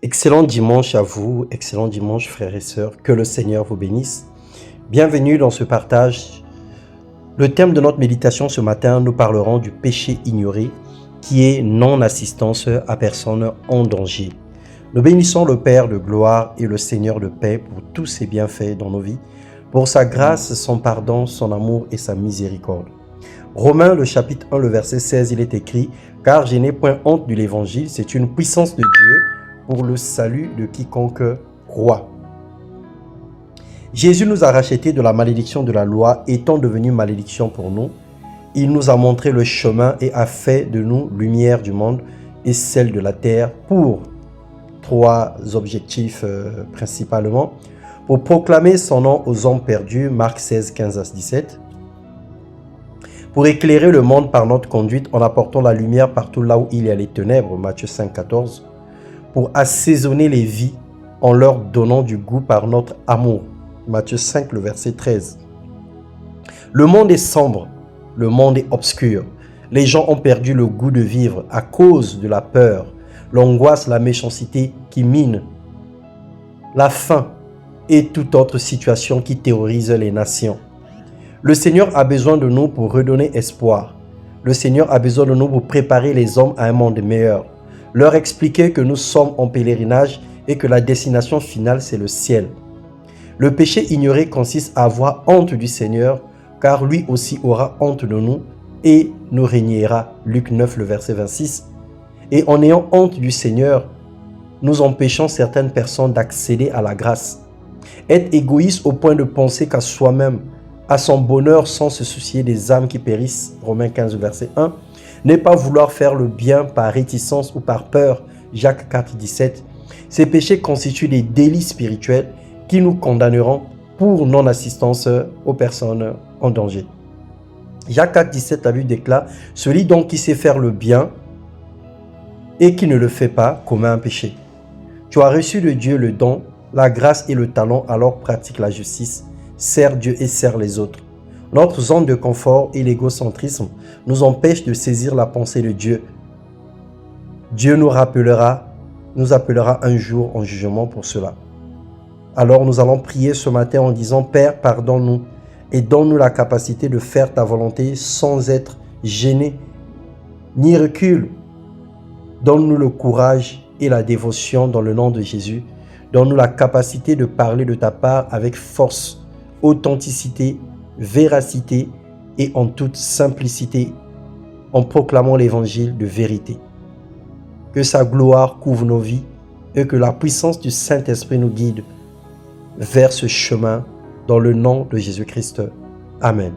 Excellent dimanche à vous, excellent dimanche frères et sœurs, que le Seigneur vous bénisse. Bienvenue dans ce partage. Le thème de notre méditation ce matin, nous parlerons du péché ignoré qui est non-assistance à personne en danger. Nous bénissons le Père de gloire et le Seigneur de paix pour tous ses bienfaits dans nos vies, pour sa grâce, son pardon, son amour et sa miséricorde. Romains, le chapitre 1, le verset 16, il est écrit « Car je n'ai point honte de l'évangile, c'est une puissance de Dieu pour le salut de quiconque croit. » Jésus nous a rachetés de la malédiction de la loi, étant devenu malédiction pour nous. Il nous a montré le chemin et a fait de nous lumière du monde et celle de la terre pour trois objectifs principalement. Pour proclamer son nom aux hommes perdus, Marc 16, 15 à 17. Pour éclairer le monde par notre conduite en apportant la lumière partout là où il y a les ténèbres, Matthieu 5, 14. Pour assaisonner les vies en leur donnant du goût par notre amour, Matthieu 5, le verset 13. Le monde est sombre, le monde est obscur. Les gens ont perdu le goût de vivre à cause de la peur, l'angoisse, la méchanceté qui mine, la faim et toute autre situation qui terrorise les nations. Le Seigneur a besoin de nous pour redonner espoir. Le Seigneur a besoin de nous pour préparer les hommes à un monde meilleur. Leur expliquer que nous sommes en pèlerinage et que la destination finale, c'est le ciel. Le péché ignoré consiste à avoir honte du Seigneur, car lui aussi aura honte de nous et nous régnera. Luc 9, le verset 26. Et en ayant honte du Seigneur, nous empêchons certaines personnes d'accéder à la grâce. Être égoïste au point de penser qu'à soi-même, à son bonheur sans se soucier des âmes qui périssent, Romains 15, verset 1, n'est pas vouloir faire le bien par réticence ou par peur, Jacques 4, 17. Ces péchés constituent des délits spirituels qui nous condamneront pour non-assistance aux personnes en danger. Jacques 4, 17, la Bible déclare « Celui donc qui sait faire le bien et qui ne le fait pas commet un péché. Tu as reçu de Dieu le don, la grâce et le talent, alors pratique la justice. Sers Dieu et sers les autres. » Notre zone de confort et l'égocentrisme nous empêchent de saisir la pensée de Dieu. Dieu nous appellera un jour en jugement pour cela. Alors nous allons prier ce matin en disant « Père, pardonne-nous et donne-nous la capacité de faire ta volonté sans être gêné ni recul. Donne-nous le courage et la dévotion dans le nom de Jésus. Donne-nous la capacité de parler de ta part avec force, authenticité, véracité et en toute simplicité, en proclamant l'évangile de vérité. Que sa gloire couvre nos vies et que la puissance du Saint-Esprit nous guide vers ce chemin dans le nom de Jésus-Christ. Amen.